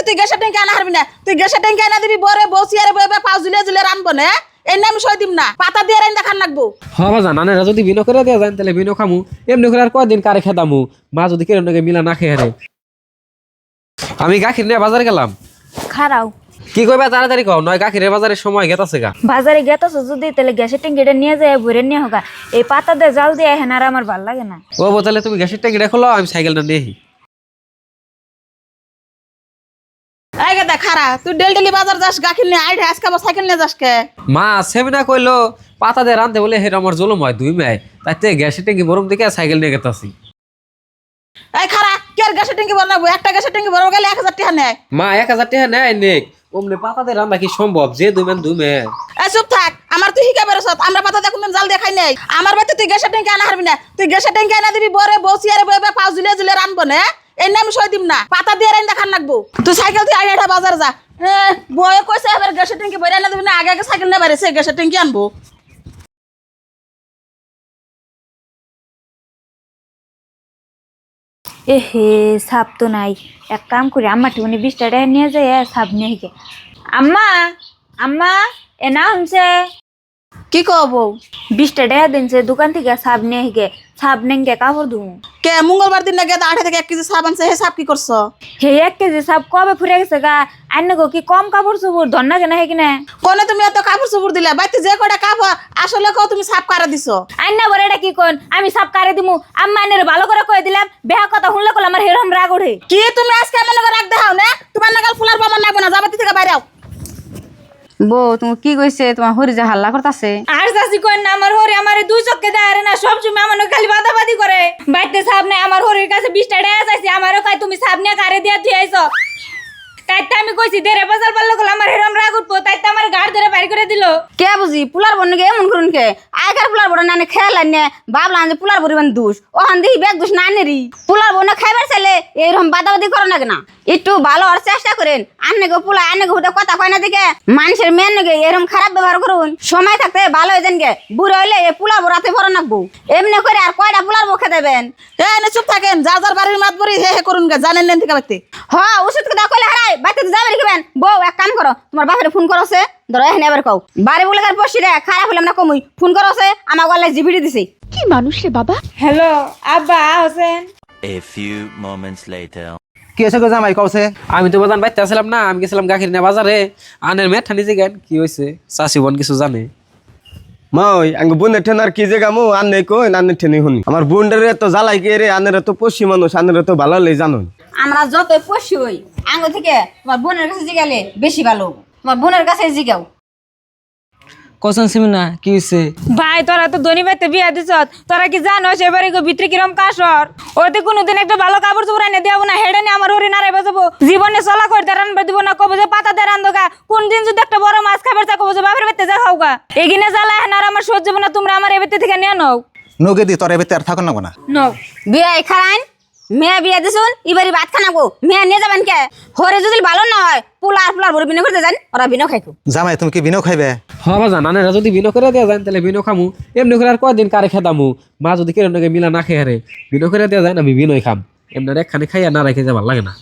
তুই গ্যাসের ট্যাঙ্কি আনা হারবি না, তুই গ্যাসের ট্যাঙ্কি আনা দিবি বরে বসি আরে বইবে পাও ঝুলে ঝুলে রানবো না। এই নাম সই দিম না, পাতা দিয়ে রাইন দেখান লাগবো। হবা জানা যদি বিনো করে দেওয়া যায় তাহলে বিনো খামু, এমনি করে আর কয়দিন কারে খেদামু। মা যদি কেরম মিলা না খেয়ে হারে। আমি গাখির নিয়ে বাজারে গেলাম। খারাও কি কইবা তাড়াতাড়ি কও, নয় গাখিরের বাজারের সময় গেতাছে গা। বাজারে গেতাছো যদি তাহলে গ্যাসের ট্যাঙ্কিটা নিয়ে যায় ভরে নিয়ে হোক। এই পাতা দিয়ে জাল দিয়ে হেন আর আমার ভাল লাগে না। ও তাহলে তুমি গ্যাসের ট্যাঙ্কিটা খোলো, আমি সাইকেলটা নিয়ে আহি। এই গেদা খারা, তুই ডেলি বাজার যাস গাখির নিয়ে আইডা আজকে আবার সাইকেল নিয়ে যাস কে? মা সেমিনা কইলো পাতা দিয়ে রান্ধতে বলে হের আমার জলম হয় দুই মেয়ে, তাইতে গ্যাসের ট্যাঙ্কি বরম দিকে সাইকেল নিয়ে গেতাছি। এই খারা, কি আর গ্যাসের ট্যাঙ্কি বানাবো? একটা গ্যাসের ট্যাঙ্কি বড় গেলে 1000 টাকা নেয়। মা 1000 টাকা নেয় নেক, ওমনে পাতা দিয়ে রান্ধা কি সম্ভব? যে দুই মেয়ে। এই চুপ থাক, আমার তুই হিকা বেরোস, আমরা পাতা দিয়ে কোনদিন জাল দিয়ে খাই নাই। আমার বাড়িতে তুই গ্যাসের ট্যাঙ্কি আনা হারবি না, তুই গ্যাসের ট্যাঙ্কি আনা দিবি বরে বসি আরে বইবে পাও ঝুলে ঝুলে রানবো না। এই নাম সই দিম না, পাতা দিয়ে রাইন দেখান লাগবো। তুই সাইকেল তুই আইডা বাজার যা। বয়ে কইছে এবার গ্যাসের ট্যাঙ্কি বইরা আনা দিবি না, আগে সাইকেল নিয়ে বেরিয়েছে গ্যাসের ট্যাঙ্কি আনবো। এ হে সাপ তো নাই, এক কাম করি আম্মা ঠিকনি 20 টাকা নিয়ে যায় সাপ নিয়ে হিকে। আম্মা আম্মা এ না হচ্ছে কি কবো? 20 টাকা দিনছে দোকান থেকে সাপ নিয়ে হিকে। সাপ নেঙ্গে কাপড় ধুম। কে মঙ্গলবার দিন না গেদা 8 থেকে 1 কেজি সাব আনছে, হে সাব কি করছো? হে 1 কেজি সাপ কবে ফুরে গেছে গা। আইন গো কি কম কাপড় চুপুর ধর না কেন হে কিনা। কোনে তুমি এত কাপড় চুপুর দিলা? বাইতে যে কটা কাপড় আসলে কও তুমি সাব কারা দিছো? আইন না বলে এটা কি কোন আমি সাপ কারে দিমু। আম্মা আইনের ভালো করে কয়ে দিলাম, বেহা কথা শুনলে কল আমার হেরম রাগ ওঠে। কি তুমি আজকে মনে করে রাখ দেখাও না? তোমার নাগাল ফুলার বামন নাগবো না, যাবাতি থেকে বাইরে আও। বউ তুমি কি কইছে? তোমার হরি যে হাল্লা করতেছে। আর চাষি কই না আমার হরি আমার দুই চক্কে দেয় না, সব সময় আমার খালি বাদাবাদি করে। বাইতে সাপ নাই, আমার হরির কাছে 20 টাকা চাইছি, আমারও কয় তুমি সাপ নিয়ে কারে দিয়া তুই আইছো। তাইতে আমি কইছি দেরে বাজার পারলে কল আমার হেরম রাগ উঠবো, তাইতে আমার গাড় ধরে বাড়ি করে দিল। কে বুঝি পুলার বন্যকে এমন করুন কে? আগের পুলার বড় নানে খেয়াল আনে ভাবলাম যে পুলার পরিমাণ দোষ ওখান দেখি ব্যাগ দোষ না নেরি। পুলার বন্য খাইবার চাইলে এইরকম বাদাবাদি করো না কেনা? একটু ভালো হওয়ার চেষ্টা করেন। আন্নাকে পুলা আন্নাকে হুদে কথা কয় না দিকে মানুষের মেন নাকি এরকম খারাপ ব্যবহার করুন। সময় থাকতে ভালো হয়ে যান গে, বুড়ো হইলে এ পুলার বড়াতে ভরা নাকবো। এমনি করে আর কয়টা পুলার মুখে দেবেন? এনে চুপ থাকেন, যার যার বাড়ির মাত বড়ি হে হে করুন গে, জানেন নেন থেকে বাইতে। হ্যাঁ ওষুধ কথা কইলে হারাই বাইতে যাবে রেখেবেন। বউ এক কাম করো, তোমার বাপের ফোন করছে, ধরো এখানে এবার কও বাড়ি বলে কার পড়ছি রে খারাপ হলাম না কমুই ফোন করছে আমার গলায় জিবিটি দিছে। কি মানুষ রে বাবা। হ্যালো আব্বা Hossain. A few moments later. কি এসে গো জামাই কওছে? আমি তো বাজান বাইতে আসলাম না, আমি গেছিলাম গাখির নিয়ে বাজারে। আনের মেয়ে ঠানি জিগান কি হয়েছে, চাষি বোন কিছু জানে? মই আঙ্গ বোনের ঠেনার কি যে গামু আন্নে কই আন্নের ঠেনি শুনি। আমার বোনটারে তো জ্বালাই কে রে, আনের তো পশ্চি মানুষ, আনের তো ভালো হলেই জানো। আমরা যতই পশি হই আঙ্গ থেকে তোমার বোনের কাছে জিগালে বেশি ভালো। তোমার বোনের কাছে জিগাও। কসন সিমিনা কি হইছে? ভাই তোরা তো ধনী বাইতে বিয়া দিছ, তোরা কি জানো সেবারে ভিতরে কিরম কাশর? ওতে কোনোদিন একটা ভালো কাপড় চোপড় এনে দেবো না, হেডে নিয়ে আমার হরি নাড়াই বাজাবো। জীবনে চলা করতে রানবে দিব না, কবো যে পাতা দিয়ে রান্ধো গা। কোন দিন যদি একটা বড় মাছ খাবার চা কবো যে বাপের বেতে যা খাও গা। এগিনে জ্বালা হেন আর আমার সহ্য হবে না, তোমরা আমার এ বেতে থেকে নিয়ে নাও। নগে দি তোর এবে আর থাকো না না। নাও বিয়ে খারাইন মেয়ে বিয়ে দিছুন এবারে ভাত খানাবো। মেয়ে নিয়ে যাবেন কে? হরে যদি ভালো না হয় পুলার বড় বিনো করতে যান, ওরা বিনো খাইকো। জামাই তুমি কি বিনো খাইবে? হবা জানা যদি বিনো করে দেওয়া যায় তাহলে বিনো খামু, এমনি করে আর কয়দিন কারে খেদামু। মা যদি কেরম মিলা না খেয়ে হারে বিনো করে দেওয়া যায় না, আমি বিনোই খাম। এমনি একখানে খাইয়া না রেখে যা ভালো লাগে না।